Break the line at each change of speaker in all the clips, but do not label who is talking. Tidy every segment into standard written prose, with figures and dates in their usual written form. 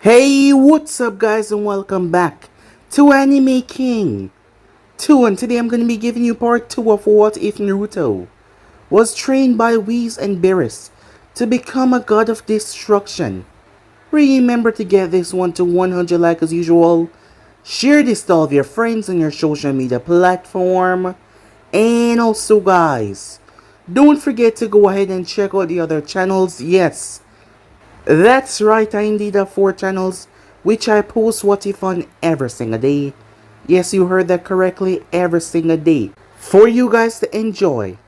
Hey, what's up guys and welcome back to Anime King 2, and today I'm going to be giving you part 2 of What If Naruto was trained by Whis and Beerus to become a god of destruction. Remember to get this one to 100 likes as usual, share this to all of your friends on your social media platform, and also guys, don't forget to go ahead and check out the other channels. Yes, that's right, I indeed have 4 channels, which I post What If on every single day. Yes, you heard that correctly, every single day, for you guys to enjoy.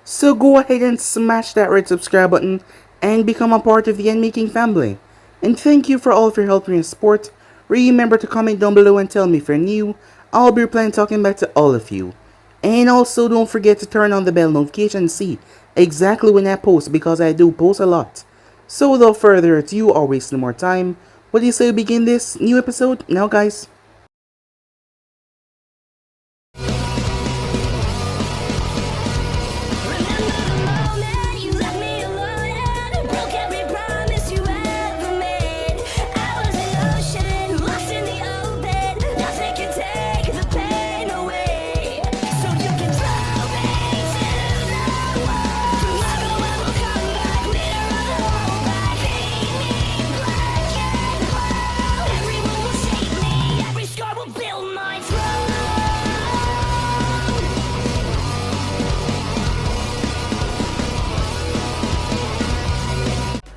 So go ahead and smash that red subscribe button and become a part of the Making family. And thank you for all of your help and your support. Remember to comment down below and tell me if you're new. I'll be replying talking back to all of you. And also don't forget to turn on the bell notification and see exactly when I post, because I do post a lot. So without further ado or wasting more time, what do you say we begin this new episode now guys?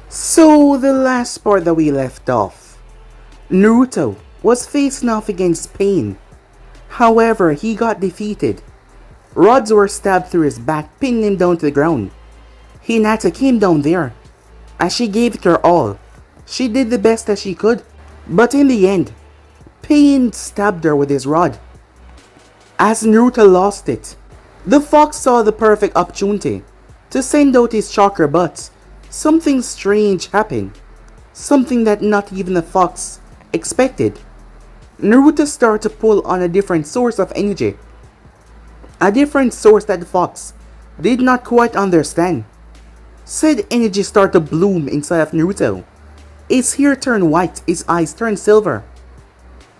So the last part that we left off, Naruto was facing off against Pain. However, he got defeated. Rods were stabbed through his back, pinning him down to the ground. Hinata came down there, as she gave it her all. She did the best that she could, but in the end, Pain stabbed her with his rod. As Naruto lost it, the fox saw the perfect opportunity to send out his chakra, but something strange happened. Something that not even the fox expected. Naruto started to pull on a different source of energy. A different source that the fox did not quite understand. Said energy started to bloom inside of Naruto. His hair turned white, his eyes turned silver.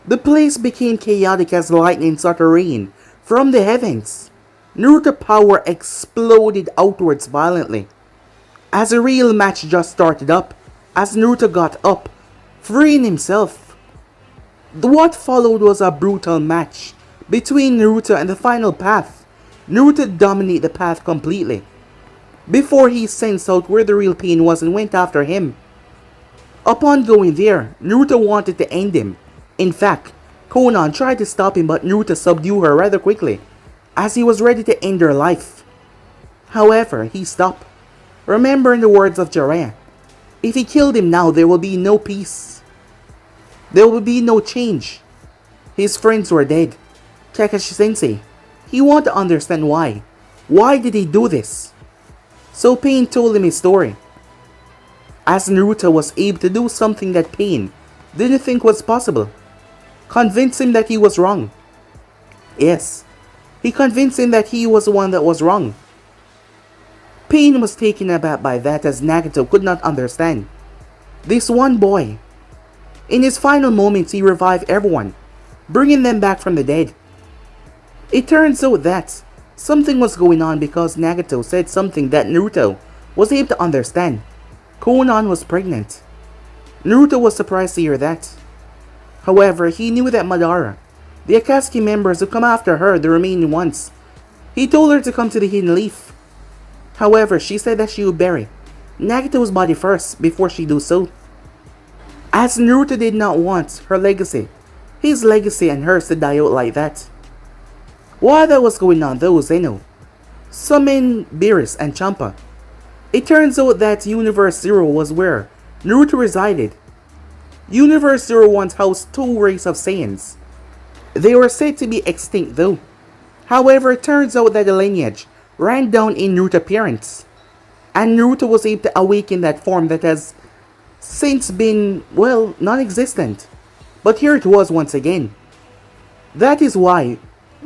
The place became chaotic as lightning started to rain from the heavens. Naruto's power exploded outwards violently. As a real match just started up, as Naruto got up, freeing himself. What followed was a brutal match between Naruto and the final path. Naruto dominated the path completely, before he sensed out where the real Pain was and went after him. Upon going there, Naruto wanted to end him. In fact, Konan tried to stop him, but Naruto subdued her rather quickly, as he was ready to end her life. However, he stopped, remembering the words of Jiraiya. If he killed him now, there will be no peace. There will be no change. His friends were dead. Kakashi-sensei, he wanted to understand why. Why did he do this? So Pain told him his story. As Naruto was able to do something that Pain didn't think was possible. Convince him that he was wrong. Yes, he convinced him that he was the one that was wrong. Pain was taken aback by that, as Nagato could not understand. This one boy. In his final moments, he revived everyone, bringing them back from the dead. It turns out that something was going on, because Nagato said something that Naruto was able to understand. Konan was pregnant. Naruto was surprised to hear that. However, he knew that Madara, the Akatsuki members, would come after her, the remaining ones. He told her to come to the Hidden Leaf. However, she said that she would bury Nagato's body first before she do so, as Naruto did not want her legacy, his legacy and hers, to die out like that. While that was going on though, Zeno summoned Beerus and Champa. It turns out that Universe Zero was where Naruto resided. Universe Zero once housed 2 races of Saiyans. They were said to be extinct though. However, it turns out that the lineage ran down in Naruto's parents, and Naruto was able to awaken that form that has since been, well, non-existent. But here it was once again. That is why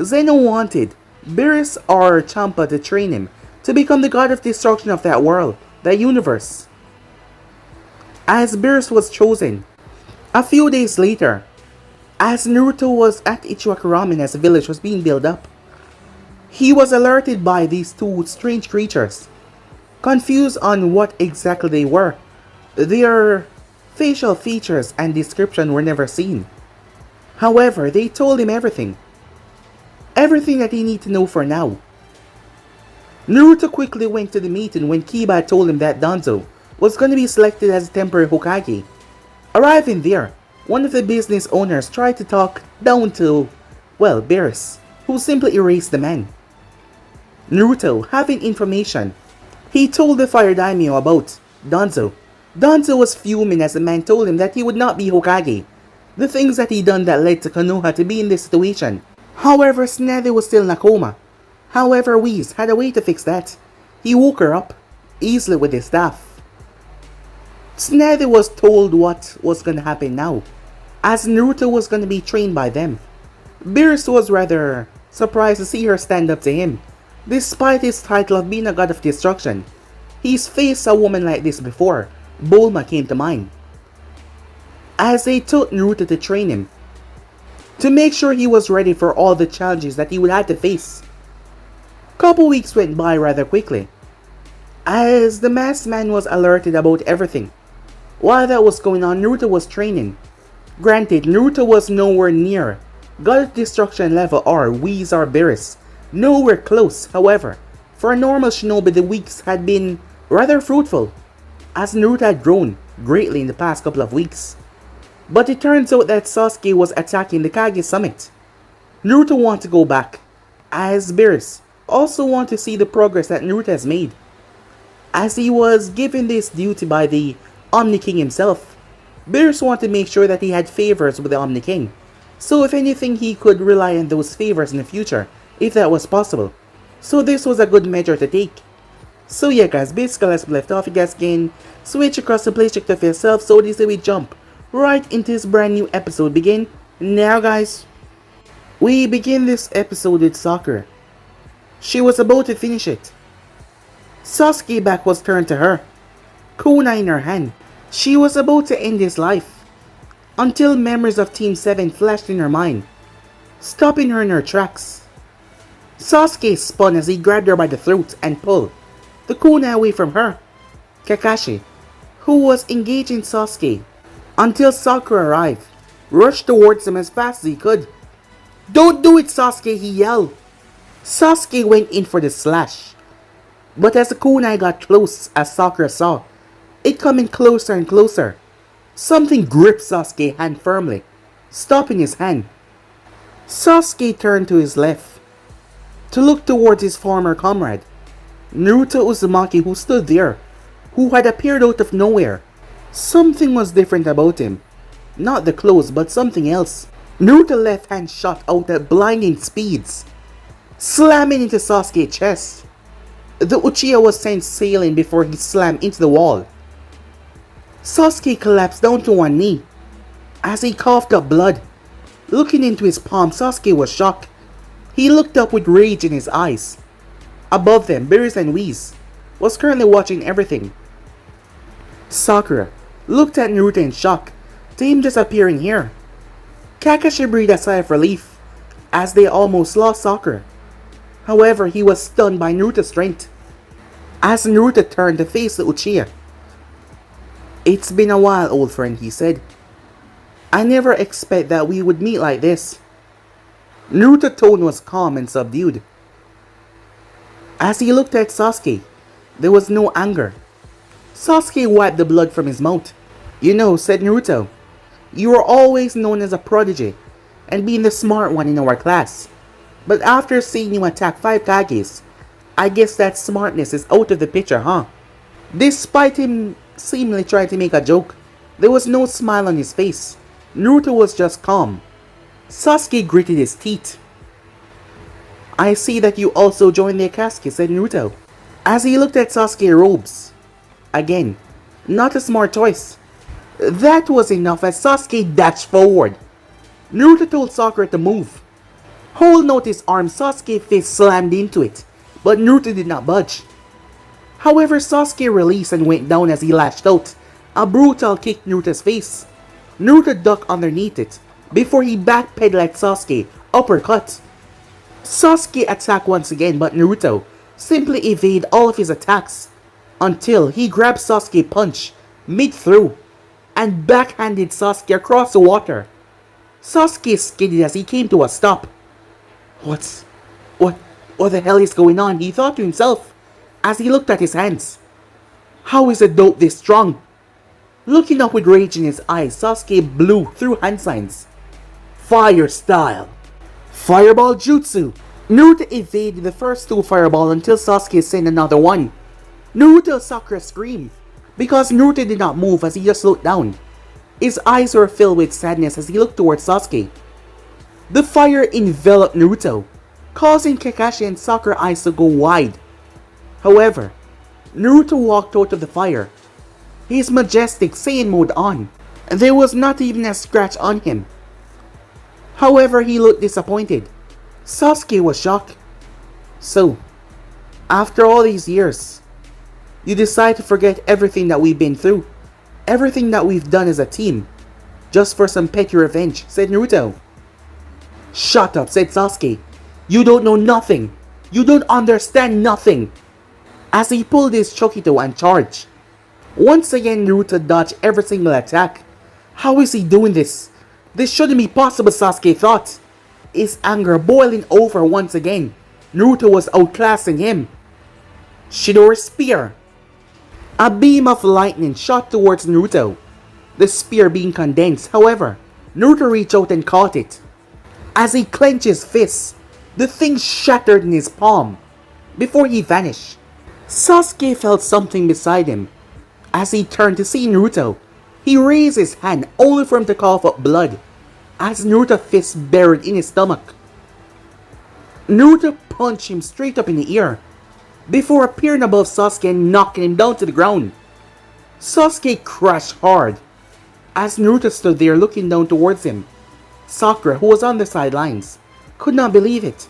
Zeno wanted Beerus or Champa to train him to become the god of destruction of that world, that universe. As Beerus was chosen, A few days later, as Naruto was at Ichiwaka Ramen as the village was being built up, he was alerted by these two strange creatures. Confused on what exactly they were, their facial features and description were never seen. However, they told him everything. Everything that he needed to know for now. Naruto quickly went to the meeting when Kiba told him that Danzo was going to be selected as a temporary Hokage. Arriving there, one of the business owners tried to talk down to, Beerus, who simply erased the man. Naruto, having information, he told the Fire Daimyo about Danzo. Danzo was fuming as the man told him that he would not be Hokage. The things that he done that led to Konoha to be in this situation. However, Tsunade was still in a coma. However, Whis had a way to fix that. He woke her up, easily with his staff. Tsunade was told what was going to happen now, as Naruto was going to be trained by them. Beerus was rather surprised to see her stand up to him. Despite his title of being a god of destruction, he's faced a woman like this before. Bulma came to mind. As they took Naruto to train him, to make sure he was ready for all the challenges that he would have to face. Couple weeks went by rather quickly, as the masked man was alerted about everything. While that was going on, Naruto was training. Granted, Naruto was nowhere near God of Destruction level or Whis or Beerus. Nowhere close, however. For a normal shinobi, the weeks had been rather fruitful, as Naruto had grown greatly in the past couple of weeks. But it turns out that Sasuke was attacking the Kage Summit. Naruto wanted to go back, as Beerus also wanted to see the progress that Naruto has made. As he was given this duty by the Omni King himself, Beerus wanted to make sure that he had favors with the Omni King. So if anything, he could rely on those favors in the future, if that was possible. So this was a good measure to take. So yeah guys, basically as we left off, you guys can switch across the place, check it out for yourself. So this is we jump right into this brand new episode begin. Now guys, we begin this episode with Sakura. She was about to finish it. Sasuke's back was turned to her, kunai in her hand. She was about to end his life, until memories of Team 7 flashed in her mind, stopping her in her tracks. Sasuke spun as he grabbed her by the throat and pulled the kunai away from her. Kakashi, who was engaging Sasuke until Sakura arrived, rushed towards him as fast as he could. "Don't do it, Sasuke," he yelled. Sasuke went in for the slash, but as the kunai got close, as Sakura saw it coming closer and closer, something gripped Sasuke's hand firmly, stopping his hand. Sasuke turned to his left to look towards his former comrade, Naruto Uzumaki, who stood there, who had appeared out of nowhere. Something was different about him. Not the clothes, but something else. Naruto's left hand shot out at blinding speeds, slamming into Sasuke's chest. The Uchiha was sent sailing before he slammed into the wall. Sasuke collapsed down to one knee as he coughed up blood. Looking into his palm, Sasuke was shocked. He looked up with rage in his eyes. Above them, Beerus and Whis was currently watching everything. Sakura looked at Naruto in shock to him just appearing here. Kakashi breathed a sigh of relief as they almost lost Sakura. However, he was stunned by Naruto's strength. As Naruto turned to face the Uchiha. "It's been a while, old friend," he said. "I never expect that we would meet like this." Naruto's tone was calm and subdued. As he looked at Sasuke, there was no anger. Sasuke wiped the blood from his mouth. "You know," said Naruto, "you were always known as a prodigy and being the smart one in our class. But after seeing you attack 5 Kages, I guess that smartness is out of the picture, huh?" Despite him seemingly trying to make a joke, there was no smile on his face. Naruto was just calm. Sasuke gritted his teeth. "I see that you also joined the Akatsuki," said Naruto, as he looked at Sasuke's robes. Again, not a smart choice. That was enough as Sasuke dashed forward. Naruto told Sakura to move. Holding out his arm, Sasuke's fist slammed into it, but Naruto did not budge. However, Sasuke released and went down as he lashed out a brutal kick to Naruto's face. Naruto ducked underneath it before he backpedaled at Sasuke, uppercut. Sasuke attacked once again, but Naruto simply evaded all of his attacks until he grabbed Sasuke punch mid-throw and backhanded Sasuke across the water. Sasuke skidded as he came to a stop. What the hell is going on? He thought to himself as he looked at his hands. How is a dope this strong? Looking up with rage in his eyes, Sasuke blew through hand signs. Fire style. Fireball jutsu. Naruto evaded the first two fireball until Sasuke sent another one. Naruto Chakra screamed because Naruto did not move as he just looked down. His eyes were filled with sadness as he looked towards Sasuke. The fire enveloped Naruto, causing Kakashi and Sakura eyes to go wide. However, Naruto walked out of the fire, his majestic Saiyan mode on, and there was not even a scratch on him. However, he looked disappointed. Sasuke was shocked. So, after all these years, you decide to forget everything that we've been through, everything that we've done as a team, just for some petty revenge, said Naruto. Shut up, said Sasuke. You don't know nothing. You don't understand nothing. As he pulled his Chokito and charged. Once again, Naruto dodged every single attack. How is he doing this? This shouldn't be possible, Sasuke thought. His anger boiling over once again. Naruto was outclassing him. Chidori spear. A beam of lightning shot towards Naruto, the spear being condensed. However, Naruto reached out and caught it. As he clenched his fists, the thing shattered in his palm before he vanished. Sasuke felt something beside him. As he turned to see Naruto, he raised his hand only for him to cough up blood as Naruto's fist buried in his stomach. Naruto punched him straight up in the ear before appearing above Sasuke and knocking him down to the ground. Sasuke crashed hard as Naruto stood there looking down towards him. Sakura, who was on the sidelines, could not believe it.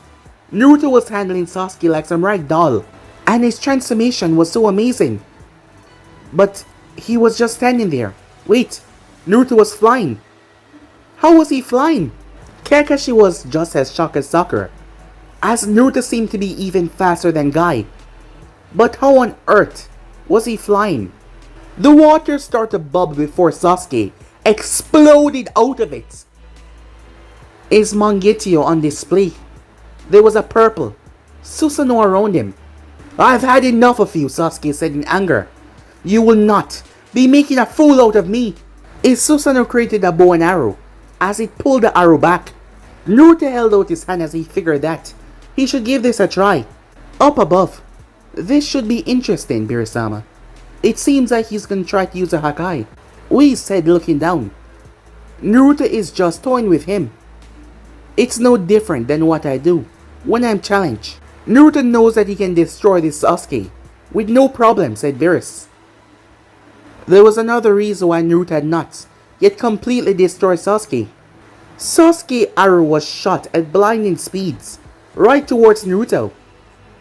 Naruto was handling Sasuke like some rag doll, and his transformation was so amazing. But he was just standing there. Wait, Naruto was flying. How was he flying? Kakashi was just as shocked as Sakura, as Naruto seemed to be even faster than Guy. But how on earth was he flying? The water started to bubble before Sasuke exploded out of it. His Mangekyou on display. There was a purple Susanoo around him. I've had enough of you, Sasuke said in anger. You will not be making a fool out of me. His Susanoo created a bow and arrow as he pulled the arrow back. Naruto held out his hand as he figured that he should give this a try. Up above, this should be interesting, Beerus-sama. It seems like he's gonna try to use a Hakai. Whis said looking down. Naruto is just toying with him. It's no different than what I do when I'm challenged. Naruto knows that he can destroy this Sasuke with no problem, said Beerus. There was another reason why Naruto had not yet completely destroyed Sasuke. Sasuke's arrow was shot at blinding speeds right towards Naruto.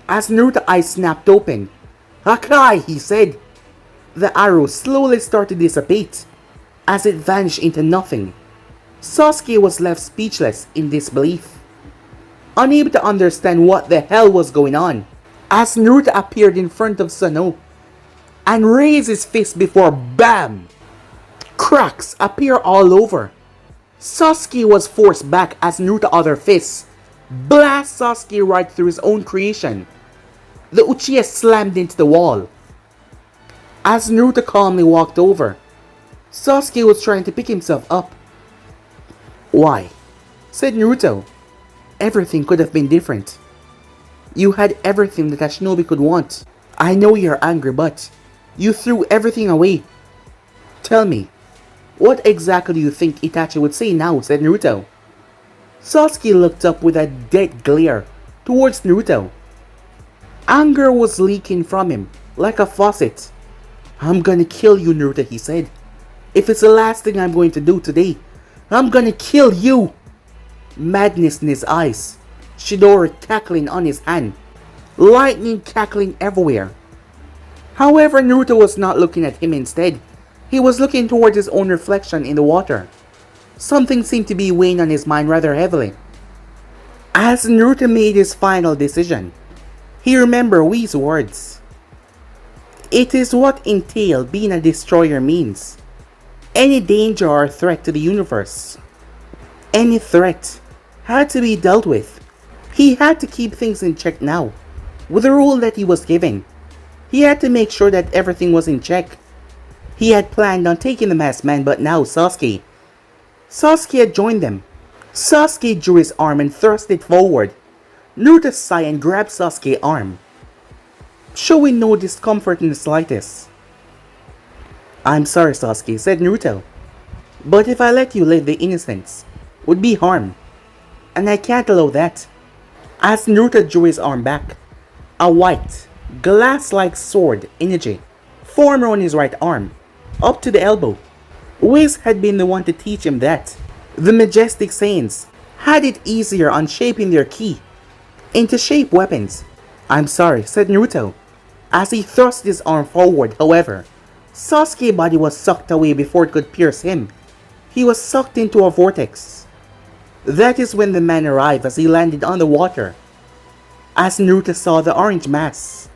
As Naruto's eyes snapped open, Hakai, he said. The arrow slowly started to dissipate as it vanished into nothing. Sasuke was left speechless in disbelief, unable to understand what the hell was going on, as Naruto appeared in front of Zeno and raised his fist before BAM! Cracks appear all over. Sasuke was forced back as Naruto's other fist blast Sasuke right through his own creation. The Uchiha slammed into the wall. As Naruto calmly walked over, Sasuke was trying to pick himself up. Why? Said Naruto. Everything could have been different. You had everything that a shinobi could want. I know you're angry, but you threw everything away. Tell me, what exactly do you think Itachi would say now? Said Naruto. Sasuke looked up with a dead glare towards Naruto. Anger was leaking from him like a faucet. I'm gonna kill you, Naruto, he said. If it's the last thing I'm going to do today, I'm gonna kill you. Madness in his eyes, Chidori cackling on his hand, lightning cackling everywhere. However, Naruto was not looking at him instead. He was looking towards his own reflection in the water. Something seemed to be weighing on his mind rather heavily. As Naruto made his final decision, he remembered Whis' words. It is what entail being a destroyer means. Any danger or threat to the universe. Any threat had to be dealt with. He had to keep things in check now. With the role that he was given, he had to make sure that everything was in check. He had planned on taking the masked man, but now Sasuke had joined them. Sasuke drew his arm and thrust it forward. Naruto sighed and grabbed Sasuke's arm, showing no discomfort in the slightest. I'm sorry, Sasuke, said Naruto, but if I let you live, the innocents would be harmed, and I can't allow that. As Naruto drew his arm back, a white, glass-like sword energy formed on his right arm, up to the elbow. Whis had been the one to teach him that. The majestic Saiyans had it easier on shaping their ki into shape weapons. I'm sorry, said Naruto, as he thrust his arm forward. However, Sasuke's body was sucked away before it could pierce him. He was sucked into a vortex. That is when the man arrived as he landed on the water. As Naruto saw the orange mass.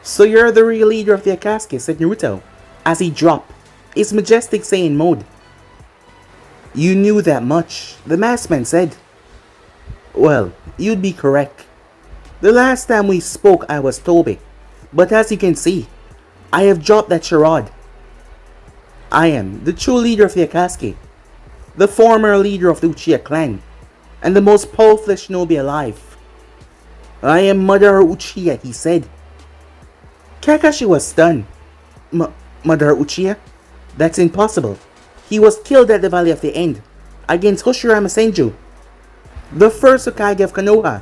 So you're the real leader of the Akatsuki, said Naruto, as he dropped his majestic Saiyan mode. You knew that much, the masked man said. Well, you'd be correct. The last time we spoke I was Toby, but as you can see, I have dropped that charade. I am the true leader of the Akatsuki, the former leader of the Uchiha clan, and the most powerful shinobi alive. I am Madara Uchiha, he said. Kakashi was stunned. Madara Uchiha? That's impossible. He was killed at the Valley of the End, against Hoshirama Senju, the first Hokage of Konoha.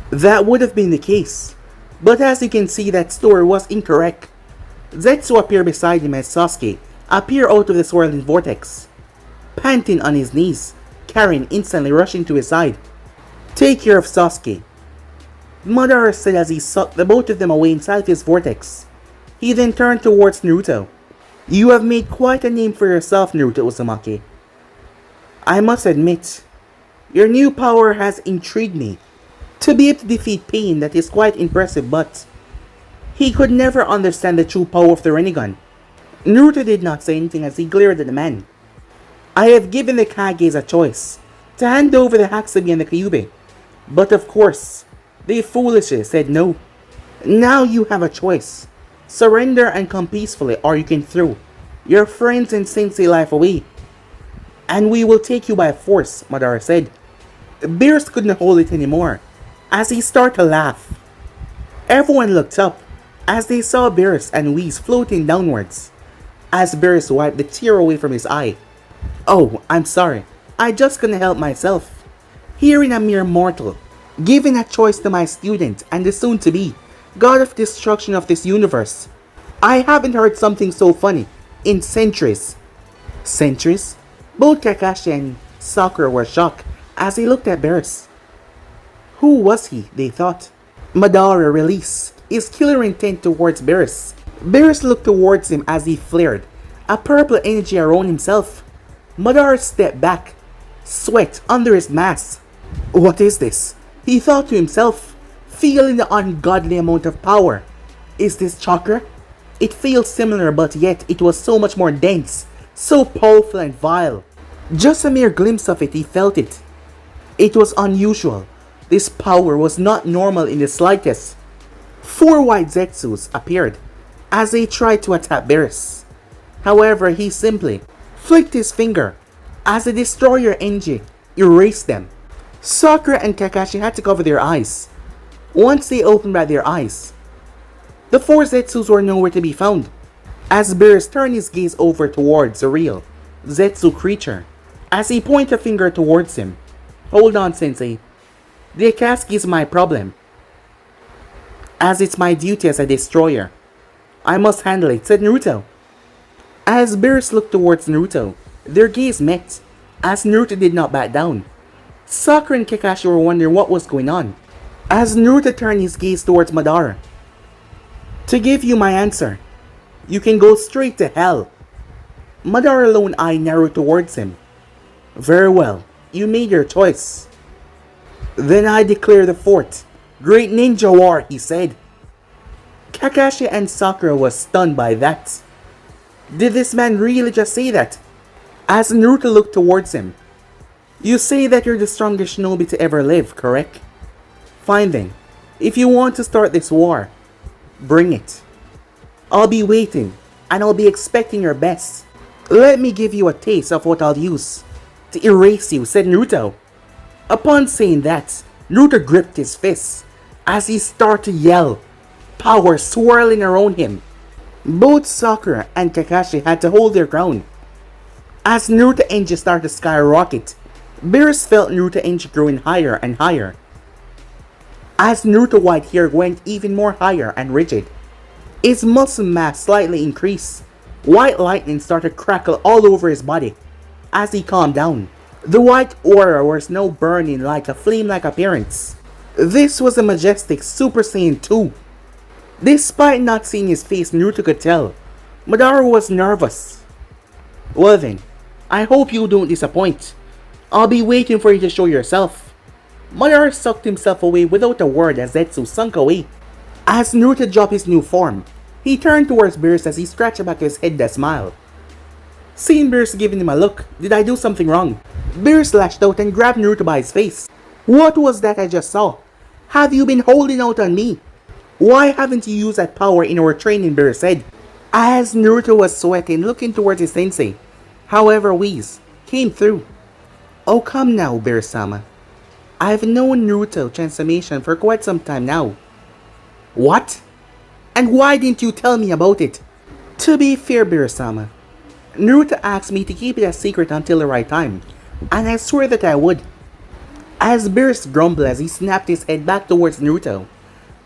That would have been the case, but as you can see, that story was incorrect. Zetsu appeared beside him as Sasuke appeared out of the swirling vortex, panting on his knees. Karin instantly rushing to his side. Take care of Sasuke, Madara said as he sucked the both of them away inside his vortex. He then turned towards Naruto. You have made quite a name for yourself, Naruto Uzumaki. I must admit, your new power has intrigued me. To be able to defeat Pain, that is quite impressive, but he could never understand the true power of the Rinnegan. Naruto did not say anything as he glared at the man. I have given the Kages a choice to hand over the Hatsubi and the Kyubi, but of course, they foolishly said no. Now you have a choice. Surrender and come peacefully, or you can throw your friends and sensei life away, and we will take you by force, Madara said. Beerus couldn't hold it anymore as he started to laugh. Everyone looked up as they saw Beerus and Whis floating downwards, as Beerus wiped the tear away from his eye. Oh, I'm sorry, I just couldn't help myself. Hearing a mere mortal giving a choice to my student and the soon-to-be God of Destruction of this universe. I haven't heard something so funny in centuries. Centuries? Both Kakashi and Sakura were shocked as they looked at Beerus. Who was he, they thought? Madara released his killer intent towards Beerus. Beerus looked towards him as he flared a purple energy around himself. Madara stepped back, sweat under his mask. What is this? He thought to himself, feeling the ungodly amount of power. Is this chakra? It feels similar, but yet it was so much more dense, so powerful and vile. Just a mere glimpse of it, he felt it. It was unusual. This power was not normal in the slightest. 4 white Zetsus appeared as they tried to attack Beerus. However, he simply flicked his finger as the destroyer energy erased them. Sakura and Kakashi had to cover their eyes. Once they opened back their eyes, the 4 Zetsus were nowhere to be found. As Beerus turned his gaze over towards the real Zetsu creature, as he pointed a finger towards him. Hold on, Sensei. The Akatsuki is my problem, as it's my duty as a destroyer. I must handle it, said Naruto. As Beerus looked towards Naruto, their gaze met, as Naruto did not back down. Sakura and Kakashi were wondering what was going on, as Naruto turned his gaze towards Madara. To give you my answer, you can go straight to hell. Madara alone eyed Naruto towards him. Very well, you made your choice. Then I declare the fourth. Great Ninja War, he said. Kakashi and Sakura was stunned by that. Did this man really just say that? As Naruto looked towards him. You say that you're the strongest shinobi to ever live, correct? Fine then. If you want to start this war, bring it. I'll be waiting, and I'll be expecting your best. Let me give you a taste of what I'll use to erase you, said Naruto. Upon saying that, Naruto gripped his fists as he started to yell, power swirling around him. Both Sakura and Kakashi had to hold their ground. As Naruto energy started to skyrocket, Beerus felt Naruto energy growing higher and higher. As Naruto white hair went even more higher and rigid, his muscle mass slightly increased. White lightning started to crackle all over his body as he calmed down. The white aura was now burning like a flame-like appearance. This was a majestic Super Saiyan 2. Despite not seeing his face, Naruto could tell Madara was nervous. Well then, I hope you don't disappoint. I'll be waiting for you to show yourself. Madara sucked himself away without a word as Zetsu sunk away. As Naruto dropped his new form, he turned towards Beerus as he scratched the back of his head to smile. Seeing Beerus giving him a look, did I do something wrong? Beerus lashed out and grabbed Naruto by his face. What was that I just saw? Have you been holding out on me? Why haven't you used that power in our training, Beerus said. As Naruto was sweating, looking towards his sensei. However, Whis came through. Oh come now, Beerus-sama. I've known Naruto transformation for quite some time now. What? And why didn't you tell me about it? To be fair, Beerus-sama, Naruto asked me to keep it a secret until the right time, and I swear that I would. As Beerus grumbled as he snapped his head back towards Naruto.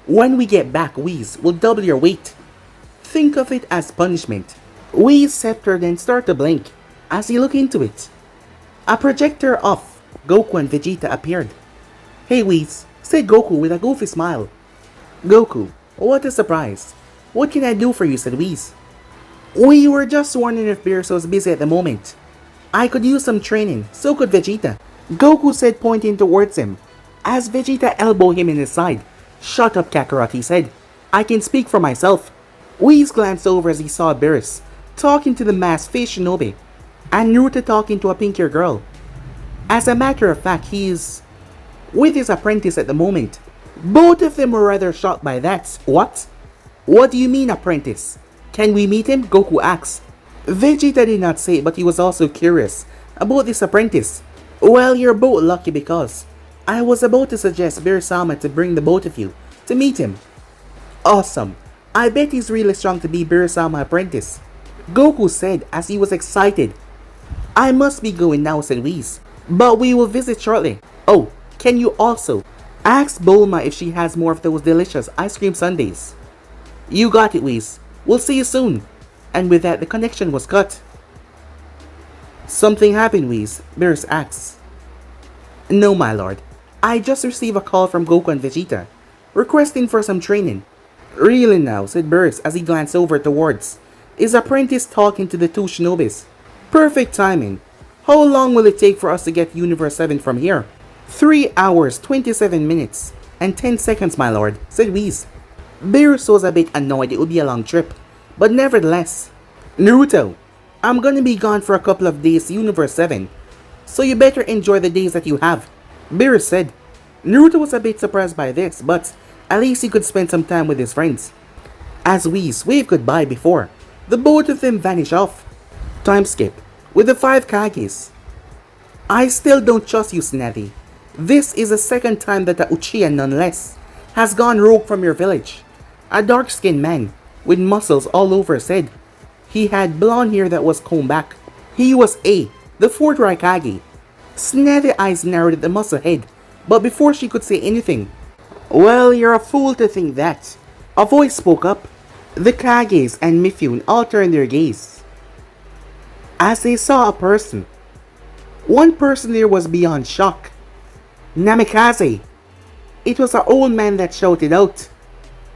When we get back, Whis will double your weight. Think of it as punishment. Whis scepter then started to blink as he looked into it. A projector of Goku and Vegeta appeared. Hey Whis, said Goku with a goofy smile. Goku, what a surprise. What can I do for you, said Whis. We were just wondering if Beerus was busy at the moment. I could use some training, so could Vegeta. Goku said, pointing towards him, as Vegeta elbowed him in his side. Shut up, Kakarot, he said. I can speak for myself. Whis glanced over as he saw Beerus talking to the masked face shinobi, and Naruto talking to a pink-haired girl. As a matter of fact, he's with his apprentice at the moment. Both of them were rather shocked by that. What? What do you mean, apprentice? Can we meet him? Goku asked. Vegeta did not say it, but he was also curious about this apprentice. Well, you're both lucky because I was about to suggest Beerus-sama to bring the both of you to meet him. Awesome. I bet he's really strong to be Beerus-sama apprentice, Goku said as he was excited. I must be going now, said Whis, but we will visit shortly. Oh, can you also ask Bulma if she has more of those delicious ice cream sundaes? You got it, Whis. We'll see you soon. And with that, the connection was cut. Something happened, Whis? Beerus asks. No, my lord. I just received a call from Goku and Vegeta, requesting for some training. Really now, said Beerus as he glanced over towards his apprentice talking to the two shinobis. Perfect timing. How long will it take for us to get Universe 7 from here? 3 hours, 27 minutes, and 10 seconds, my lord, said Whis. Beerus was a bit annoyed it would be a long trip, but nevertheless. Naruto, I'm gonna be gone for a couple of days to Universe 7, so you better enjoy the days that you have, Beerus said. Naruto was a bit surprised by this, but at least he could spend some time with his friends. As Whis waved goodbye before, the both of them vanished off. Time skip, with the 5 Kages. I still don't trust you, Snazzy. This is the second time that the Uchiha nonetheless has gone rogue from your village. A dark-skinned man with muscles all over his head. He had blonde hair that was combed back. He was the 4th Raikage. Snazzy's eyes narrowed at the muscle head, but before she could say anything, well, you're a fool to think that. A voice spoke up. The Kages and Mifune all turned their gaze as they saw a person. One person there was beyond shock. Namikaze. It was an old man that shouted out.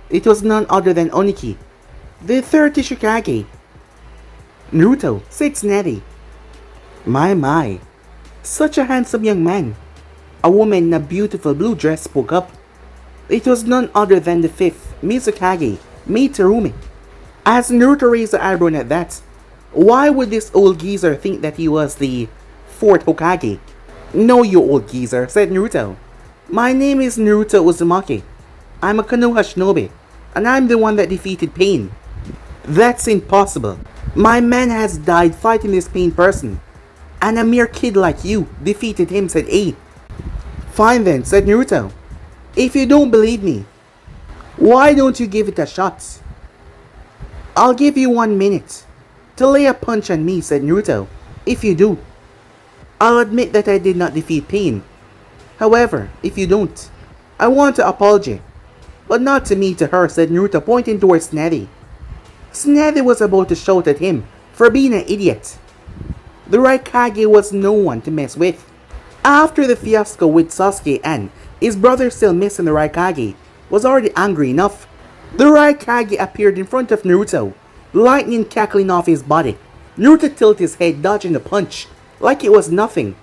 It was none other than Oniki, the 3rd Tishikage. Naruto, said Snazzy. My. Such a handsome young man. A woman in a beautiful blue dress spoke up. It was none other than the fifth Mizukage, Meitarumi. As Naruto raised the eyebrow at that, why would this old geezer think that he was the fourth Hokage? No, you old geezer, said Naruto. My name is Naruto Uzumaki. I'm a Konoha shinobi, and I'm the one that defeated Pain. That's impossible. My man has died fighting this Pain person, and a mere kid like you defeated him, said A. Fine then, said Naruto. If you don't believe me, why don't you give it a shot? I'll give you 1 minute to lay a punch on me, said Naruto. If you do, I'll admit that I did not defeat Pain. However, if you don't, I want to apologize. But not to me, to her, said Naruto, pointing towards Snazzy. Snazzy was about to shout at him for being an idiot. The Raikage was no one to mess with. After the fiasco with Sasuke and his brother still missing, the Raikage was already angry enough. The Raikage appeared in front of Naruto, lightning cackling off his body. Naruto tilted his head, dodging the punch like it was nothing.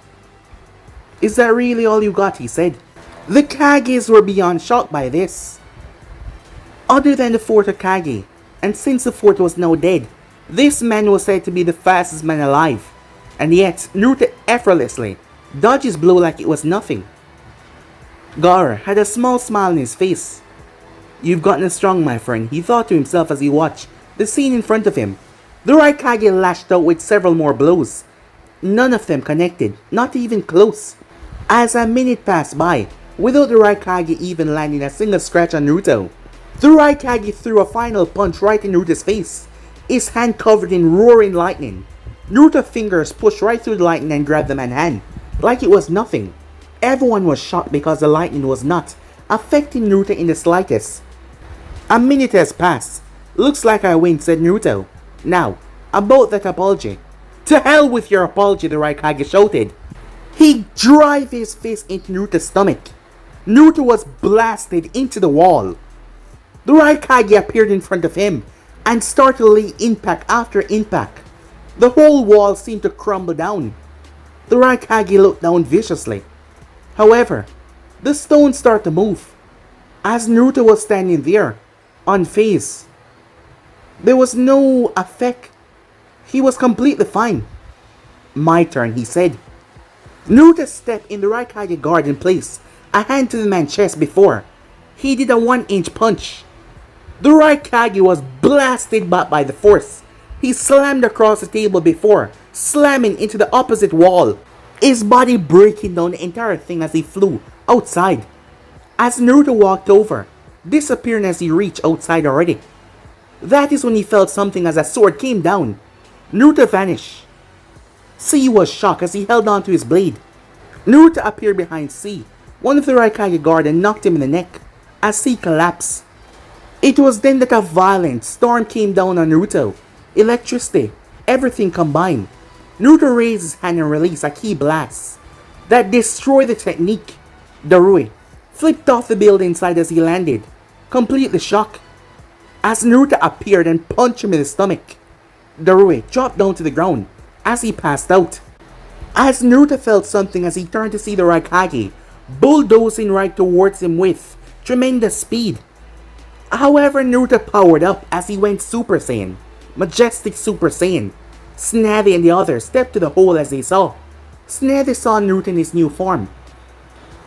Is that really all you got? He said. The Kages were beyond shocked by this. Other than the fourth Hokage, and since the fourth was now dead, this man was said to be the fastest man alive. And yet, Naruto effortlessly dodged his blow like it was nothing. Gaara had a small smile on his face. You've gotten strong, my friend, he thought to himself as he watched the scene in front of him. The Raikage lashed out with several more blows. None of them connected, not even close. As a minute passed by, without the Raikage even landing a single scratch on Naruto, the Raikage threw a final punch right in Naruto's face, his hand covered in roaring lightning. Naruto's fingers pushed right through the lightning and grabbed the man's hand, like it was nothing. Everyone was shocked because the lightning was not affecting Naruto in the slightest. A minute has passed. Looks like I win, said Naruto. Now, about that apology. To hell with your apology, the Raikage shouted. He drove his fist into Naruto's stomach. Naruto was blasted into the wall. The Raikage appeared in front of him and started to lay impact after impact. The whole wall seemed to crumble down. The Raikage looked down viciously. However, the stones started to move. As Naruto was standing there, unfazed, there was no effect. He was completely fine. My turn, he said. Naruto stepped in the Raikage guard in place, a hand to the man's chest before he did a 1-inch punch. The Raikage was blasted back by the force. He slammed across the table before slamming into the opposite wall, his body breaking down the entire thing as he flew outside. As Naruto walked over, disappearing as he reached outside already. That is when he felt something as a sword came down. Naruto vanished. C was shocked as he held on to his blade. Naruto appeared behind C, one of the Raikage guard, and knocked him in the neck as C collapsed. It was then that a violent storm came down on Naruto. Electricity, everything combined. Naruto raised his hand and released a key blast that destroyed the technique. Darui flipped off the building inside as he landed, completely shocked. As Naruto appeared and punched him in the stomach, Darui dropped down to the ground as he passed out. As Naruto felt something as he turned to see the Raikage bulldozing right towards him with tremendous speed. However, Naruto powered up as he went Super Saiyan, majestic Super Saiyan. Snazzy and the others stepped to the hole as they saw. Snazzy saw Naruto in his new form,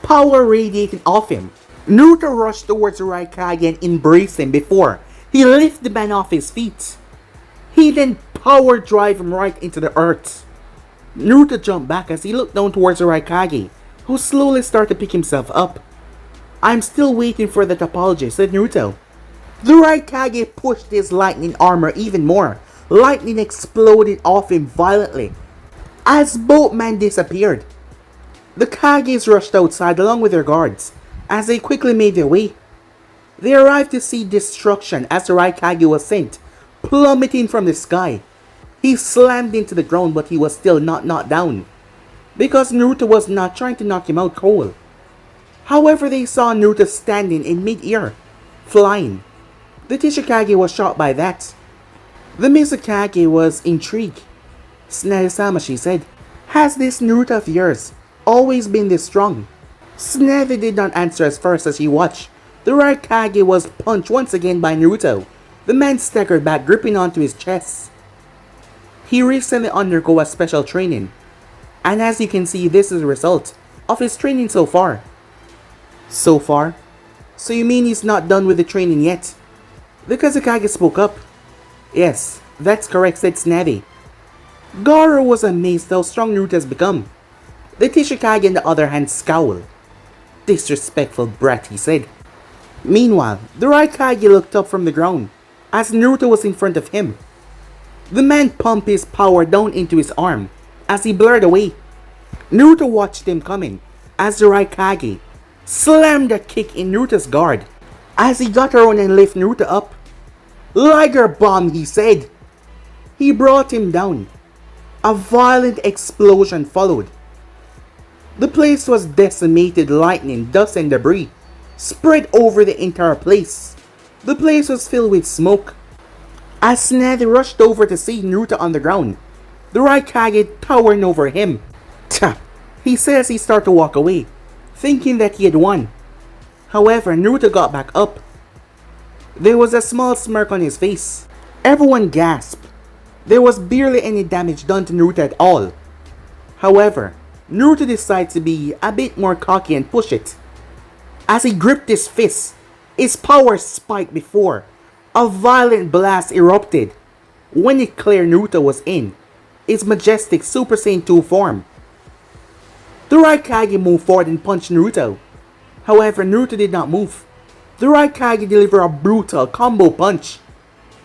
power radiating off him. Naruto rushed towards the Raikage and embraced him before he lifted the man off his feet. He then power drive him right into the earth. Naruto jumped back as he looked down towards the Raikage, who slowly started to pick himself up. I'm still waiting for that apology, said Naruto. The Raikage pushed his lightning armor even more. Lightning exploded off him violently as both men disappeared. The Kages rushed outside along with their guards as they quickly made their way. They arrived to see destruction as the Raikage was sent plummeting from the sky. He slammed into the ground, but he was still not knocked down because Naruto was not trying to knock him out cold. However, they saw Naruto standing in mid-air, flying. The Tishikage was shocked by that. The Mizukage was intrigued. Snazzy-sama, she said. Has this Naruto of yours always been this strong? Snappy did not answer as first as he watched. The Raikage was punched once again by Naruto. The man staggered back, gripping onto his chest. He recently undergo a special training, and as you can see, this is the result of his training so far. So far? So you mean he's not done with the training yet? The Kazekage spoke up. Yes, that's correct, said Snappy. Garo was amazed how strong Naruto has become. The Tishikage on the other hand scowled. Disrespectful brat, he said. Meanwhile, the Raikage looked up from the ground as Naruto was in front of him. The man pumped his power down into his arm as he blurred away. Naruto watched him coming as the Raikage slammed a kick in Naruto's guard as he got around and lifted Naruto up. Liger bomb, he said. He brought him down. A violent explosion followed. The place was decimated, lightning, dust and debris spread over the entire place. The place was filled with smoke. As Snappy rushed over to see Naruto on the ground, the Raikage towering over him. Tch, he said as he started to walk away, thinking that he had won. However, Naruto got back up. There was a small smirk on his face. Everyone gasped. There was barely any damage done to Naruto at all. However, Naruto decided to be a bit more cocky and push it. As he gripped his fist, his power spiked before a violent blast erupted. When it cleared, Naruto was in his majestic Super Saiyan 2 form. The Raikage moved forward and punched Naruto. However, Naruto did not move. The Raikage delivered a brutal combo punch,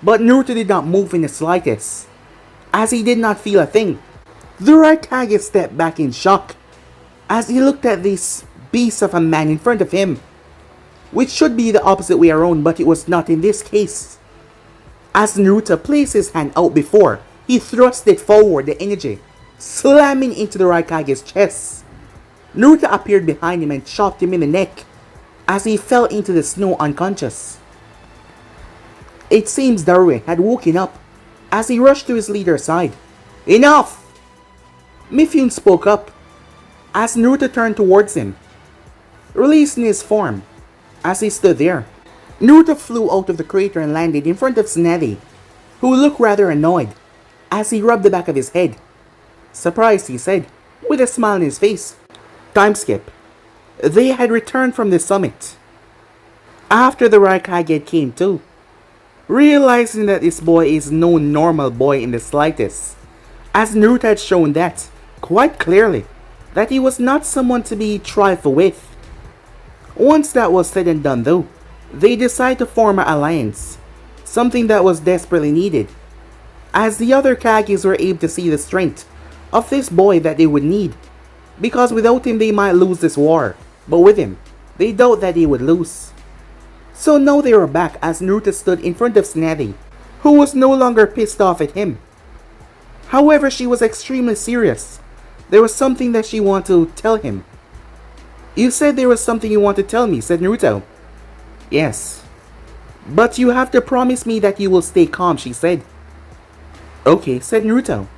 but Naruto did not move in the slightest, as he did not feel a thing. The Raikage stepped back in shock as he looked at this beast of a man in front of him, which should be the opposite way around, but it was not in this case. As Naruto placed his hand out before, he thrust it forward, the energy slamming into the Raikage's chest. Naruto appeared behind him and chopped him in the neck as he fell into the snow unconscious. It seems Darwin had woken up as he rushed to his leader's side. Enough! Mifune spoke up as Naruto turned towards him, releasing his form. As he stood there, Naruto flew out of the crater and landed in front of Snappy, who looked rather annoyed as he rubbed the back of his head. Surprised, he said, with a smile on his face. Time skip. They had returned from the summit after the Raikage came too, realizing that this boy is no normal boy in the slightest, as Naruto had shown that quite clearly that he was not someone to be trifled with. Once that was said and done though, they decided to form an alliance, something that was desperately needed, as the other Kages were able to see the strength of this boy that they would need, because without him they might lose this war, but with him, they doubt that they would lose. So now they were back as Naruto stood in front of Snappy, who was no longer pissed off at him. However, she was extremely serious. There was something that she wanted to tell him. You said there was something you want to tell me, said Naruto. Yes. But you have to promise me that you will stay calm, she said. Okay, said Naruto,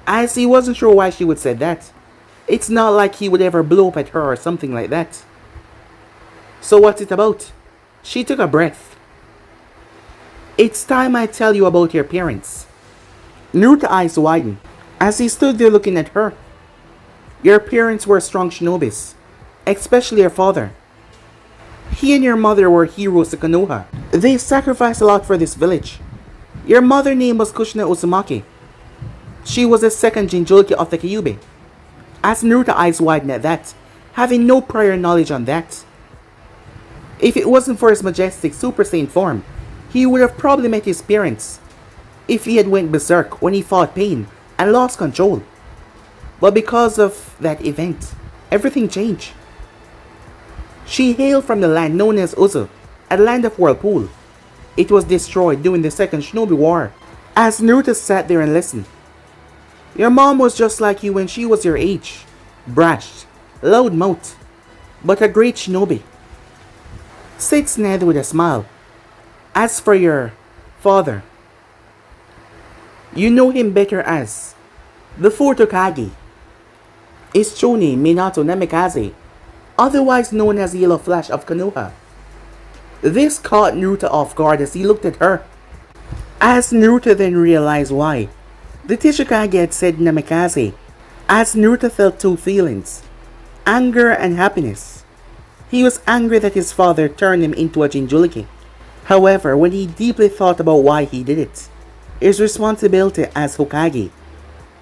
as he wasn't sure why she would say that. It's not like he would ever blow up at her or something like that. So what's it about? She took a breath. It's time I tell you about your parents. Naruto's eyes widened as he stood there looking at her. Your parents were strong shinobis, especially your father. He and your mother were heroes to Konoha. They sacrificed a lot for this village. Your mother's name was Kushina Uzumaki. She was the second Jinchuriki of the Kyubi. As Naruto's eyes widened at that, having no prior knowledge on that. If it wasn't for his majestic Super Saiyan form, he would have probably met his parents if he had went berserk when he fought Pain and lost control. But because of that event, everything changed. She hailed from the land known as Uzu, a land of whirlpool. It was destroyed during the Second Shinobi War. As Naruto sat there and listened. Your mom was just like you when she was your age. Brash, loud-mouthed, but a great shinobi. Said Snappy with a smile. As for your father, you know him better as the fourth Hokage. is Choni Minato Namikaze, otherwise known as the Yellow Flash of Konoha. This caught Naruto off guard as he looked at her. As Naruto then realized why, the Tsuchikage had said Namikaze, as Naruto felt two feelings, anger and happiness. He was angry that his father turned him into a Jinchuriki. However, when he deeply thought about why he did it, his responsibility as Hokage,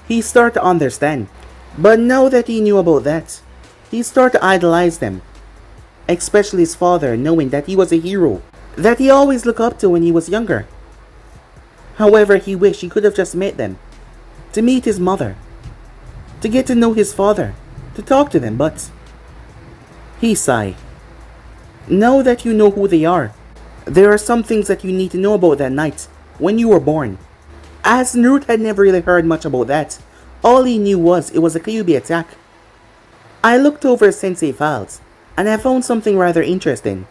he started to understand. But now that he knew about that, he started to idolize them, especially his father, knowing that he was a hero that he always looked up to when he was younger. However, he wished he could have just met them, to meet his mother, to get to know his father, to talk to them, but he sighed. Now that you know who they are, there are some things that you need to know about that night, when you were born. As Naruto had never really heard much about that, all he knew was it was a Kyubi attack. I looked over Sensei files, and I found something rather interesting.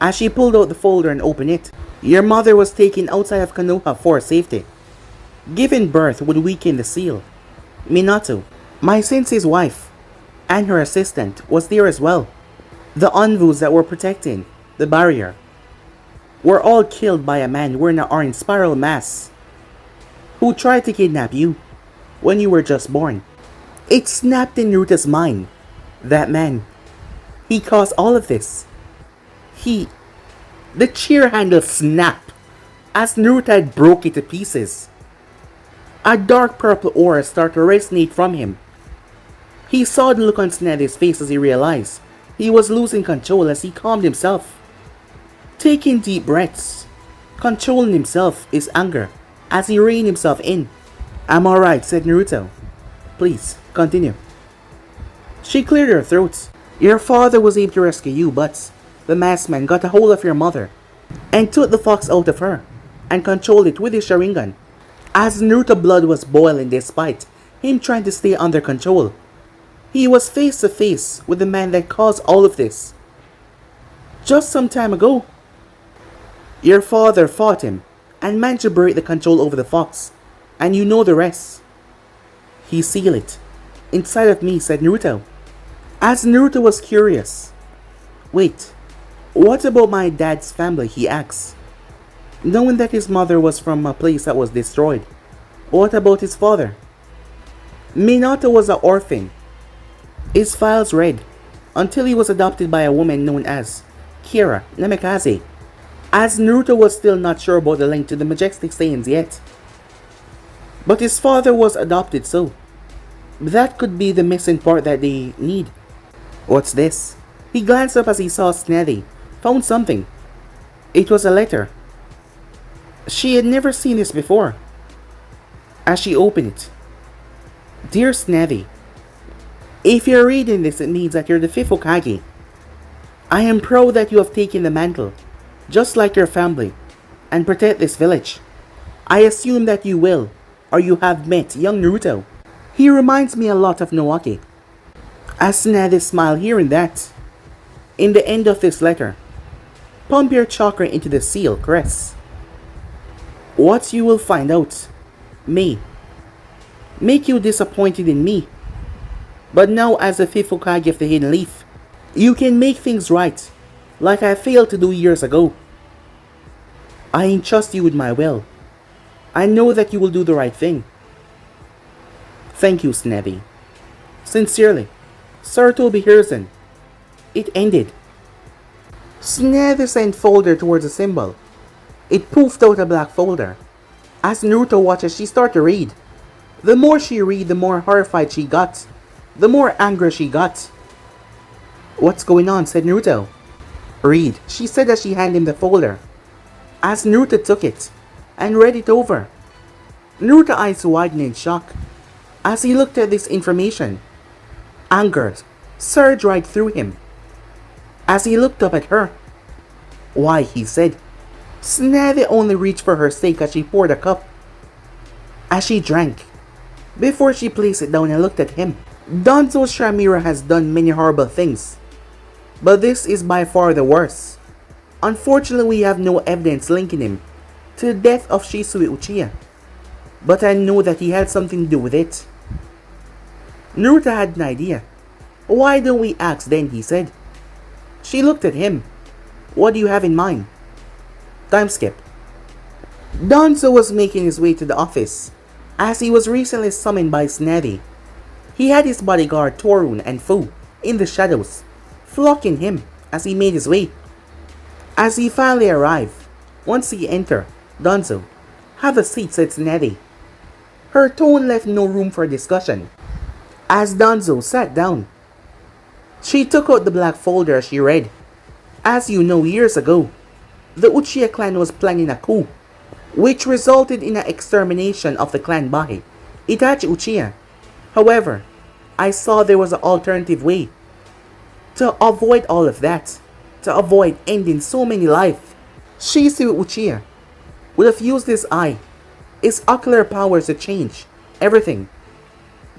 As she pulled out the folder and opened it, your mother was taken outside of Konoha for safety. Giving birth would weaken the seal. Minato, my sensei's wife, and her assistant was there as well. The Anvus that were protecting the barrier were all killed by a man wearing an orange spiral mask who tried to kidnap you when you were just born. It snapped in Naruto's mind. That man, he caused all of this. The chair handle snapped as Naruto had broke it to pieces. A dark purple aura started to resonate from him. He saw the look on Tsunade's face as he realized he was losing control as he calmed himself. Taking deep breaths, controlling himself, his anger, as he reined himself in. I'm alright, said Naruto. Please, continue. She cleared her throat. Your father was able to rescue you, but the masked man got a hold of your mother and took the fox out of her and controlled it with his Sharingan. As Naruto's blood was boiling despite him trying to stay under control, he was face to face with the man that caused all of this. Just some time ago, your father fought him and managed to break the control over the fox, and you know the rest. He sealed it inside of me, said Naruto. As Naruto was curious. Wait, what about my dad's family, he asked. Knowing that his mother was from a place that was destroyed, what about his father? Minato was an orphan. His files read, until he was adopted by a woman known as Kira Namikaze. As Naruto was still not sure about the link to the majestic Saiyans yet. But his father was adopted, so that could be the missing part that they need. What's this? He glanced up as he saw Tsunade found something. It was a letter. She had never seen this before. As she opened it. Dear Tsunade, if you're reading this, it means that you're the 5th Hokage. I am proud that you have taken the mantle, just like your family, and protect this village. I assume that you will, or you have met young Naruto. He reminds me a lot of Naoki. As Tsunade smiled hearing that. In the end of this letter, pump your chakra into the seal crest. What you will find out may make you disappointed in me. But now as the 5th Hokage of the Hidden Leaf, you can make things right, like I failed to do years ago. I entrust you with my will. I know that you will do the right thing. Thank you, Tsunade. Sincerely, Sir Toby Hiruzen. It ended. Tsunade sent folder towards the symbol. It poofed out a black folder. As Naruto watches, she started to read. The more she read, the more horrified she got. The more angry she got. What's going on? Said Naruto. Read, she said as she handed him the folder. As Naruto took it and read it over, Naruto's eyes widened in shock as he looked at this information. Anger surged right through him as he looked up at her. Why, he said. Tsunade only reached for her sake as she poured a cup. As she drank, before she placed it down and looked at him. Danzo Shamira has done many horrible things, but this is by far the worst. Unfortunately, we have no evidence linking him to the death of Shisui Uchiha, but I know that he had something to do with it. Naruto had an idea. Why don't we ask then, he said. She looked at him. What do you have in mind? Time skip. Danzo was making his way to the office, as he was recently summoned by Snevy. He had his bodyguard Torun and Fu in the shadows, flocking him as he made his way. As he finally arrived, once he entered, Danzo, "Have a seat," said Snevy. Her tone left no room for discussion. As Danzo sat down, she took out the black folder as she read. As you know, years ago, the Uchiha clan was planning a coup, which resulted in the extermination of the clan by Itachi Uchiha. However, I saw there was an alternative way to avoid all of that, to avoid ending so many lives. Shisui Uchiha would have used his eye, his ocular powers to change everything.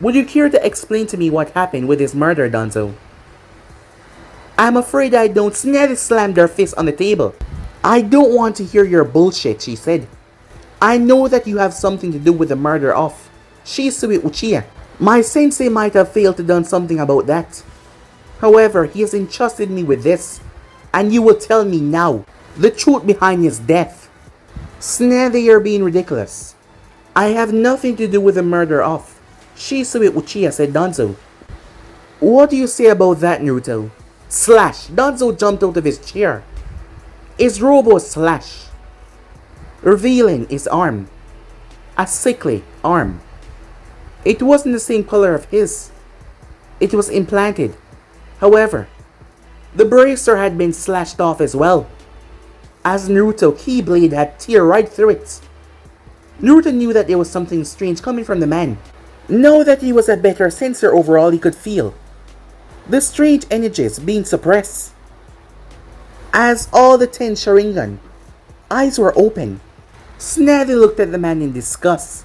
Would you care to explain to me what happened with his murder, Danzo? I'm afraid I don't. Snevy slammed her fist on the table. I don't want to hear your bullshit, she said. I know that you have something to do with the murder of Shisui Uchiha. My sensei might have failed to do something about that. However, he has entrusted me with this, and you will tell me now the truth behind his death. Snevy, you're being ridiculous. I have nothing to do with the murder of Shisui Uchiha, said Danzo. What do you say about that, Naruto? Slash! Danzo jumped out of his chair. His robe was slashed, revealing his arm. A sickly arm. It wasn't the same color of his. It was implanted. However, the bracer had been slashed off as well, as Naruto Keyblade had tear right through it. Naruto knew that there was something strange coming from the man. Now that he was a better sensor overall, he could feel the strange energies being suppressed. As all the 10 Sharingan eyes were open, Snevy looked at the man in disgust.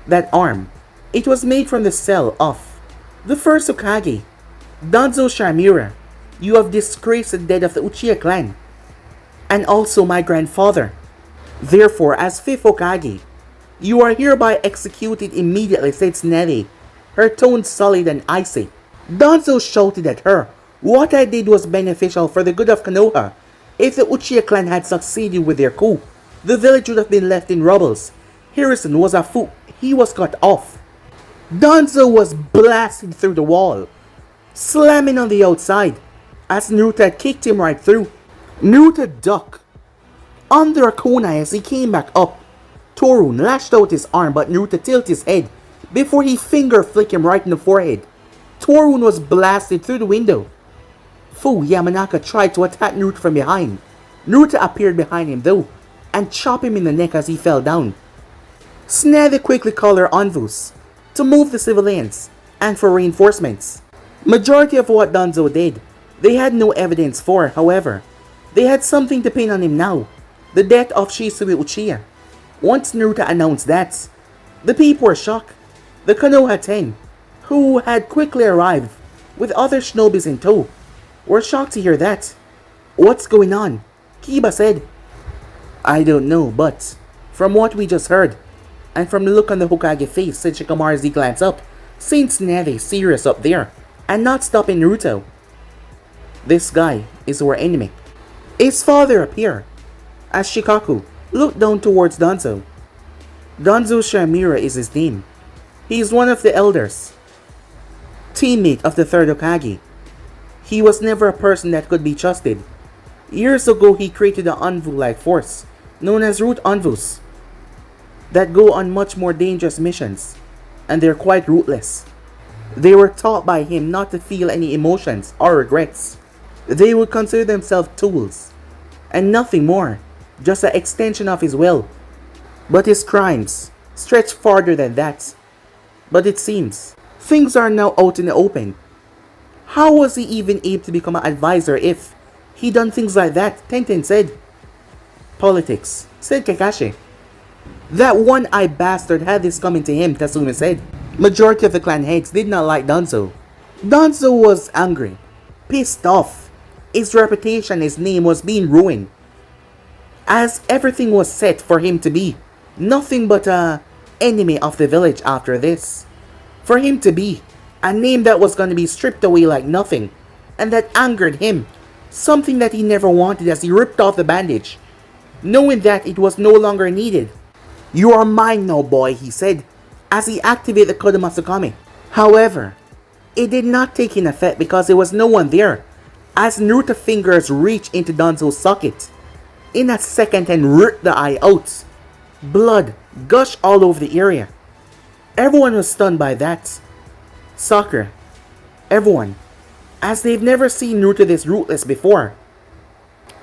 That arm, it was made from the cell of the first Hokage, Danzo Shamura. You have disgraced the dead of the Uchiha clan, and also my grandfather. Therefore, as 5th Hokage, you are hereby executed immediately, said Snevy, her tone solid and icy. Danzo shouted at her. What I did was beneficial for the good of Konoha. If the Uchiha clan had succeeded with their coup, the village would have been left in rubbles. Harrison was a fool. He was cut off. Danzo was blasted through the wall, slamming on the outside, as Naruto had kicked him right through. Naruto ducked under a kunai as he came back up. Torun lashed out his arm, but Naruto tilted his head before he finger flicked him right in the forehead. Torun was blasted through the window. Fu Yamanaka tried to attack Naruto from behind. Naruto appeared behind him though, and chopped him in the neck as he fell down. Snevy quickly called her envoys to move the civilians and for reinforcements. Majority of what Danzo did, they had no evidence for. However, they had something to pin on him now. The death of Shisui Uchiha. Once Naruto announced that, the people were shocked. The Konoha 10, who had quickly arrived with other shinobis in tow, were shocked to hear that. What's going on? Kiba said. I don't know, but from what we just heard, and from the look on the Hokage face, said Shikamaru as he glanced up, seeing Snevy serious up there, and not stopping Naruto. This guy is our enemy. His father appeared, as Shikaku looked down towards Danzo. Danzo Shamura is his name. He is one of the elders, teammate of the 3rd Hokage. He was never a person that could be trusted. Years ago, he created an envoy-like force, known as Root Envoys, that go on much more dangerous missions, and they're quite ruthless. They were taught by him not to feel any emotions or regrets. They would consider themselves tools, and nothing more, just an extension of his will. But his crimes stretch farther than that. But it seems things are now out in the open. How was he even able to become an advisor if he done things like that? Tenten said. Politics, said Kakashi. That one-eyed bastard had this coming to him, Tatsumi said. Majority of the clan heads did not like Danzo. Danzo was angry, pissed off. His reputation, his name was being ruined, as everything was set for him to be nothing but a enemy of the village after this. For him to be A name that was going to be stripped away like nothing, and that angered him. Something that he never wanted as he ripped off the bandage, knowing that it was no longer needed. "You are mine now, boy," he said, as he activated the Kodomasukami. However, it did not take in effect because there was no one there, as Naruto's fingers reached into Danzo's socket in a second and ripped the eye out. Blood gushed all over the area. Everyone was stunned by that. Sakura, everyone, as they've never seen Naruto this ruthless before.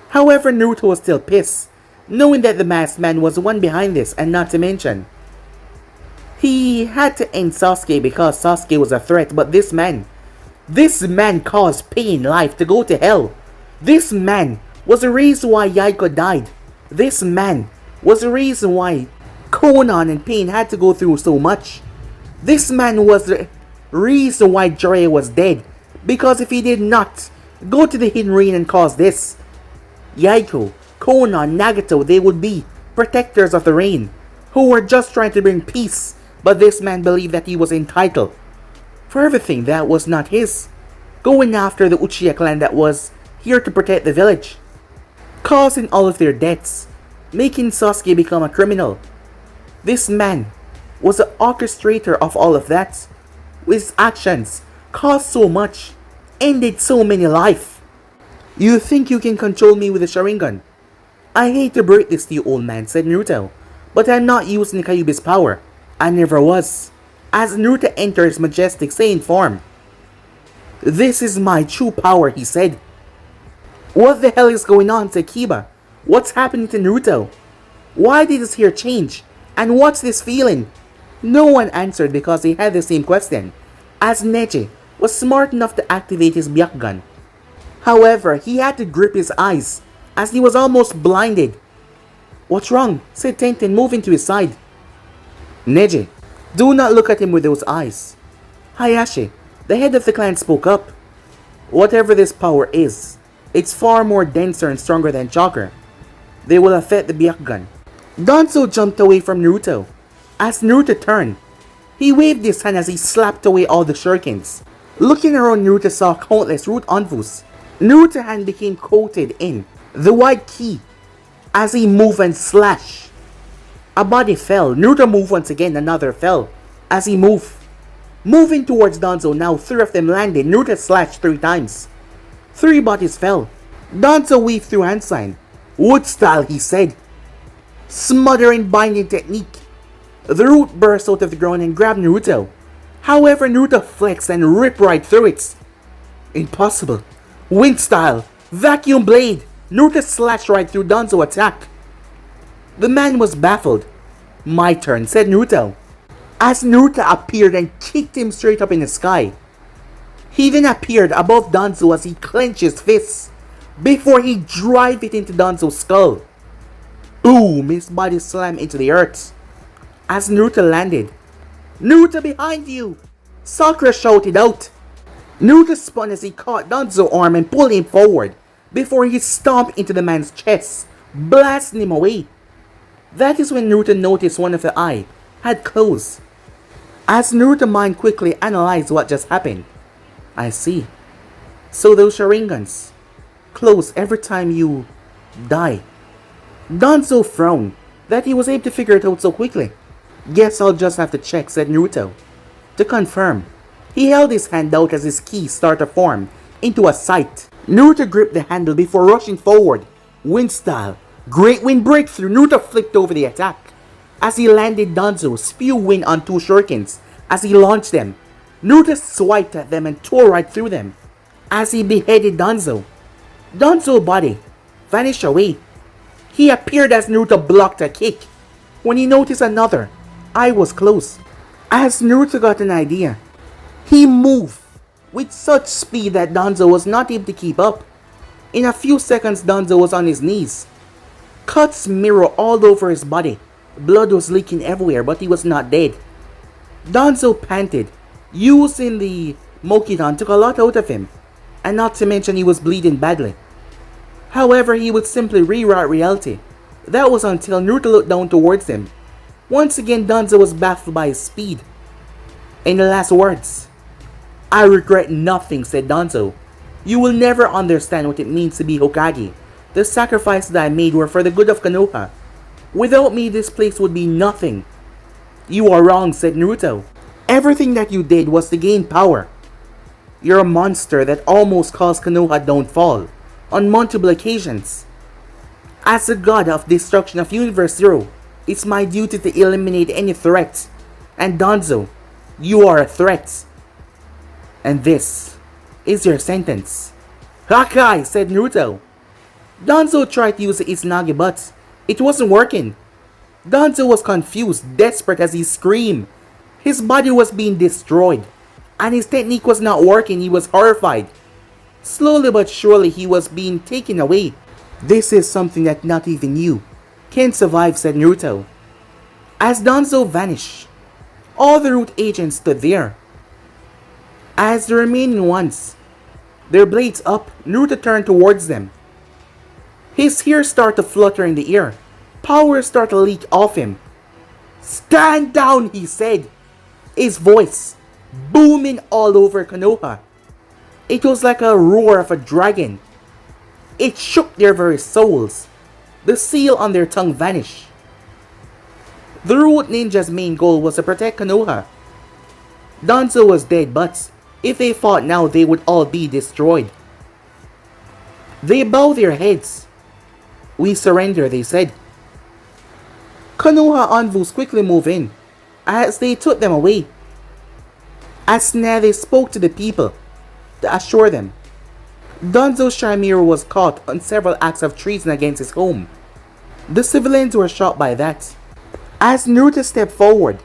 However, Naruto was still pissed, knowing that the masked man was the one behind this, and not to mention, he had to end Sasuke because Sasuke was a threat, but this man caused Pain life to go to hell. This man was the reason why Yaiko died. This man was the reason why Konan and Pain had to go through so much. This man was the reason why Jiraiya was dead, because if he did not go to the Hidden Rain and cause this, Yaiko, Konan, Nagato, they would be protectors of the rain, who were just trying to bring peace, but this man believed that he was entitled for everything that was not his, going after the Uchiha clan that was here to protect the village, causing all of their deaths, making Sasuke become a criminal. This man was the orchestrator of all of that. His actions caused so much, ended so many lives. "You think you can control me with a Sharingan? I hate to break this to you, old man," said Naruto, "but I'm not using Kyubi's power. I never was." As Naruto entered his majestic Saiyan form, "This is my true power," he said. "What the hell is going on?" said Kiba. "What's happening to Naruto? Why did his hair change? And what's this feeling?" No one answered because they had the same question, as Neji was smart enough to activate his Byakugan. However, he had to grip his eyes, as he was almost blinded. "What's wrong?" said Tenten, moving to his side. "Neji, do not look at him with those eyes." Hayashi, the head of the clan, spoke up. "Whatever this power is, it's far more denser and stronger than Chakra. They will affect the Byakugan." Danzo jumped away from Naruto. As Naruto turned, he waved his hand as he slapped away all the shurikens. Looking around, Naruto saw countless root anvus. Naruto's hand became coated in the white ki as he moved and slashed. A body fell. Naruto moved once again, another fell. As he moved, moving towards Danzo, now 3 of them landed. Naruto slashed 3 times. 3 bodies fell. Danzo weaved through hand sign. "Wood style," he said. Smothering binding technique. The root burst out of the ground and grabbed Naruto. However, Naruto flexed and ripped right through it. "Impossible. Wind style. Vacuum blade." Naruto slashed right through Danzo's attack. The man was baffled. "My turn," said Naruto, as Naruto appeared and kicked him straight up in the sky. He then appeared above Danzo as he clenched his fists before he drove it into Danzo's skull. Boom! His body slammed into the earth. As Naruto landed, "Naruto, behind you!" Sakura shouted out. Naruto spun as he caught Danzo's arm and pulled him forward before he stomped into the man's chest, blasting him away. That is when Naruto noticed one of the eyes had closed. As Naruto's mind quickly analyzed what just happened. "I see. So those Sharingans close every time you die." Danzo frowned that he was able to figure it out so quickly. "Guess I'll just have to check," said Naruto. To confirm, he held his hand out as his ki started to form into a sight. Naruto gripped the handle before rushing forward. Wind style. Great wind breakthrough. Naruto flipped over the attack. As he landed, Danzo spewed wind on 2 shurikens as he launched them. Naruto swiped at them and tore right through them as he beheaded Danzo. Danzo's body vanished away. He appeared as Naruto blocked a kick. When he noticed another eye was closed. As Naruto got an idea, he moved with such speed that Danzo was not able to keep up. In a few seconds, Danzo was on his knees. Cuts mirror all over his body. Blood was leaking everywhere, but he was not dead. Danzo panted. Using the Mokidan took a lot out of him, and not to mention he was bleeding badly. However, he would simply rewrite reality. That was until Naruto looked down towards him. Once again, Danzo was baffled by his speed. In the last words, I regret nothing, said Danzo. You will never understand what it means to be Hokage. The sacrifices that I made were for the good of Konoha. Without me, this place would be nothing. You are wrong, said Naruto. Everything that you did was to gain power. You're a monster that almost caused Konoha downfall on multiple occasions. As the god of destruction of Universe Zero, it's my duty to eliminate any threat. And Danzo, you are a threat. And this is your sentence. Hakai, said Naruto. Danzo tried to use the Izanagi, but it wasn't working. Danzo was confused, desperate as he screamed. His body was being destroyed, and his technique was not working. He was horrified. Slowly but surely he was being taken away. This is something that not even you can survive, said Naruto. As Danzo vanished, all the root agents stood there. As the remaining ones, their blades up, Naruto turned towards them. His hair started to flutter in the air. Power started to leak off him. Stand down, he said, his voice booming all over Konoha. It was like a roar of a dragon. It shook their very souls. The seal on their tongue vanished. The Root Ninja's main goal was to protect Konoha. Danzo was dead, but if they fought now, they would all be destroyed. They bowed their heads. We surrender, they said. Konoha envoys quickly moved in, as they took them away. As Naruto spoke to the people to assure them, Danzo's Shinmiro was caught on several acts of treason against his home. The civilians were shocked by that. As Naruto stepped forward,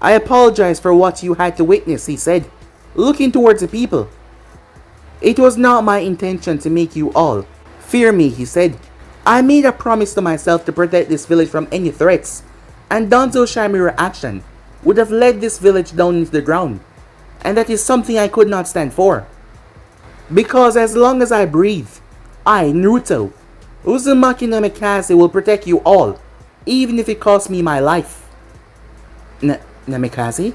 I apologize for what you had to witness, he said, looking towards the people. It was not my intention to make you all fear me, he said. I made a promise to myself to protect this village from any threats, and Danzo's Shinmiro action would have led this village down into the ground, and that is something I could not stand for. Because as long as I breathe, I, Naruto, Uzumaki no Mikaze, will protect you all, even if it costs me my life. Namikaze?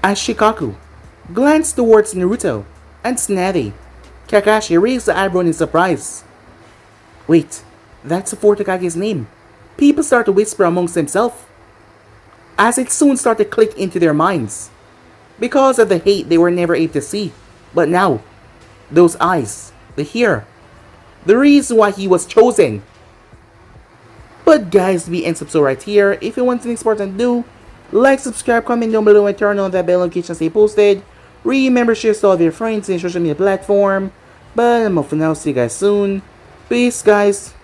As Shikaku glanced towards Naruto and Tsunade, Kakashi raised the eyebrow in surprise. Wait, that's the fourth Hokage's name. People started to whisper amongst themselves, as it soon started to click into their minds. Because of the hate they were never able to see, but now, those eyes, the hair, the reason why he was chosen. But guys, we end episode right here. If you want anything important to do, like, subscribe, comment down below, and turn on that bell notification to stay posted. Remember, share to all of your friends and social media platform. But I'm off for now. See you guys soon. Peace, guys.